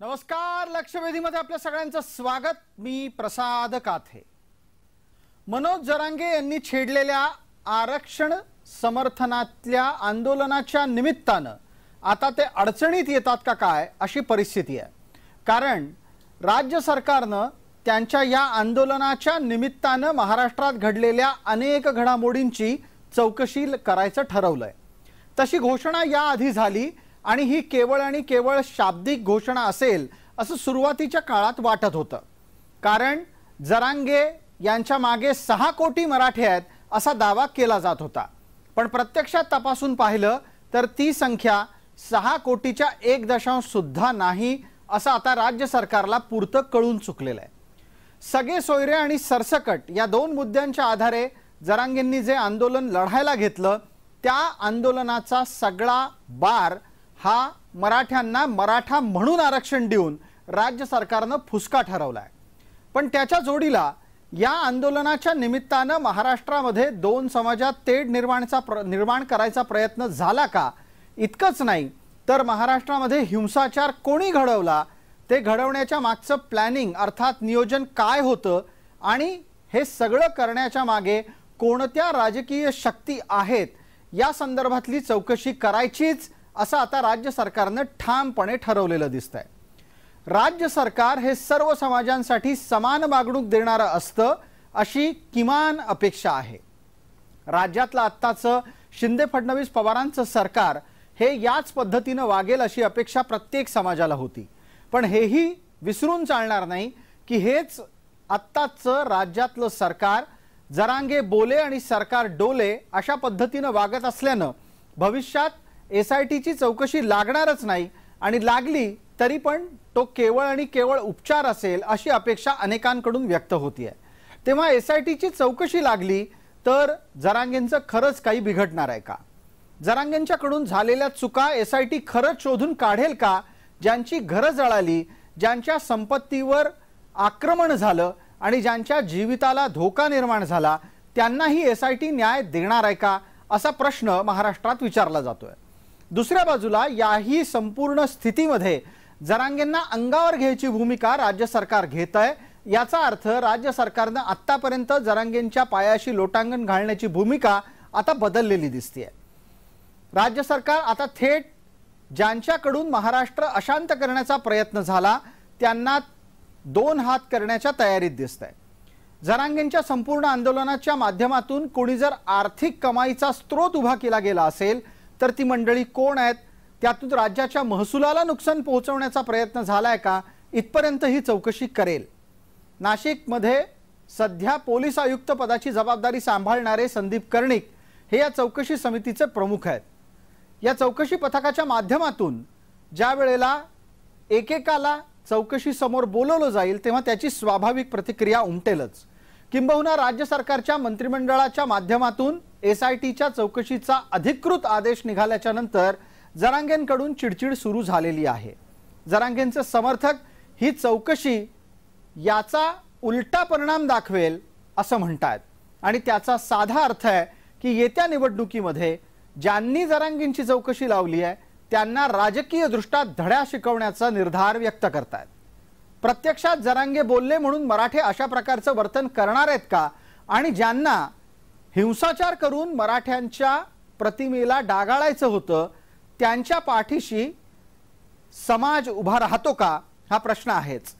नमस्कार, लक्षवेधीमध्ये आपल्या सगळ्यांचं स्वागत। मी प्रसाद काथे। मनोज जरांगे यांनी छेडलेल्या आरक्षण समर्थनातल्या आंदोलनाच्या निमित्तानं आता ते अडचणीत येतात का काय अशी परिस्थिती आहे। कारण राज्य सरकारनं त्यांच्या या आंदोलनाच्या निमित्तानं महाराष्ट्रात घडलेल्या अनेक घडामोडींची चौकशी करायचं ठरवलंय। तशी घोषणा याआधी झाली आणि ही केवळ आणि केवळ शाब्दिक घोषणा असेल असं सुरुवातीच्या काळात वाटत होतं। कारण जरांगे यांच्या मागे 6 कोटी मराठी आहेत असा दावा केला जात होता। पण प्रत्यक्षात तपासून पाहिलं तर ती संख्या 6 कोटीच्या 1 सुद्धा नाही असं आता राज्य सरकारला पुरतं कळून चुकलेलं आहे। सगळे सोयरे आणि सरसकट या 2 मुद्द्यांच्या आधारे जरांगेंनी जे आंदोलन लढायला घेतलं त्या आंदोलनाचा सगळा बार हा मराठ्यांना मराठा म्हणून आरक्षण देऊन राज्य सरकारनं फुसका ठरवलाय। पण त्याच्या जोडीला या आंदोलनाच्या निमित्तानं महाराष्ट्रामध्ये 2 समाजात तेढ निर्माण करायचा प्रयत्न झाला का इतकंच नाही तर महाराष्ट्रामध्ये हिंसाचार कोणी घडवला, ते घडवण्याच्या मागचं प्लॅनिंग अर्थात नियोजन काय होतं आणि हे सगळं करण्याच्या मागे कोणत्या राजकीय शक्ती आहेत या संदर्भातली चौकशी करायचीच असं आता राज्य सरकारनं ठामपणे ठरवलेलं दिसतंय। राज्य सरकार हे सर्व समाजांसाठी समान वागणूक देणारं असतं अशी किमान अपेक्षा आहे। राज्यातलं आत्ताचं शिंदे फडणवीस पवारांचं सरकार हे याच पद्धतीनं वागेल अशी अपेक्षा प्रत्येक समाजाला होती। पण हेही विसरून चालणार नाही की हेच आत्ताचं राज्यातलं सरकार जरांगे बोले आणि सरकार डोले अशा पद्धतीनं वागत असल्यानं भविष्यात एसआयटीची चौकशी लागणारच नाही आणि लागली तरी पण तो केवळ आणि केवळ उपचार असेल अशी अपेक्षा अनेकांकडून व्यक्त होतीये। तेव्हा एसआयटीची चौकशी लागली तर जरांगेंचं खरंच काही बिघडणार आहे का? जरांगेंच्याकडून झालेल्या चुका एसआयटी खरंच शोधून काढेल का? ज्यांची घरं जळाली, ज्यांच्या संपत्तीवर आक्रमण झालं आणि ज्यांच्या जीविताला धोका निर्माण झाला त्यांनाही एसआयटी न्याय देणार आहे का असा प्रश्न महाराष्ट्रात विचारला जातोय। दुसऱ्या बाजूला याही संपूर्ण स्थितीमध्ये जरांगेंना अंगावर घ्यायची भूमिका राज्य सरकार घेत आहे। याचा अर्थ राज्य सरकारनं आतापर्यंत जरांगेंच्या पायाशी लोटांगण घालण्याची भूमिका आता बदललेली दिसतेय। राज्य सरकार आता थेट ज्यांच्याकडून महाराष्ट्र अशांत करण्याचा प्रयत्न झाला त्यांना 2 हात करण्याच्या तयारीत दिसतंय। जरांगेंच्या संपूर्ण आंदोलनाच्या माध्यमातून कोणी जर आर्थिक कमाईचा स्रोत उभा केला गेला असेल तर ती मंडळी कोण आहेत, त्यातून राज्याच्या महसुलाला नुकसान पोहोचवण्याचा प्रयत्न झालाय का इथपर्यंत ही चौकशी करेल। नाशिकमध्ये सध्या पोलीस आयुक्त पदाची जबाबदारी सांभाळणारे संदीप कर्णिक हे या चौकशी समितीचे प्रमुख आहेत। या चौकशी पथकाच्या माध्यमातून ज्या वेळेला एकेकाला चौकशी समोर बोलवलं जाईल तेव्हा त्याची स्वाभाविक प्रतिक्रिया उमटेलच। किंबहुना राज्य सरकारच्या मंत्रिमंडळाच्या माध्यमातून एसआयटीच्या चौकशीचा अधिकृत आदेश निघाल्याच्या नंतर जरांगेंकडून चिडचिड सुरू झालेली आहे। जरांगेंचे समर्थक ही चौकशी याचा उलटा परिणाम दाखवेल असं म्हणतात आणि त्याचा साधा अर्थ आहे की येत्या निवडणुकीमध्ये ज्यांनी जरांगेंची चौकशी लावली आहे त्यांना राजकीय दृष्ट्या धड्या शिकवण्याचा निर्धार व्यक्त करतात। प्रत्यक्षात जरांगे बोलले म्हणून मराठे अशा प्रकारचं वर्तन करणार आहेत का आणि ज्यांना हिंसाचार करून मराठ्यांच्या प्रतिमेला डागाळायचं होतं त्यांच्या पाठीशी समाज उभा राहतो का हा प्रश्न आहेच।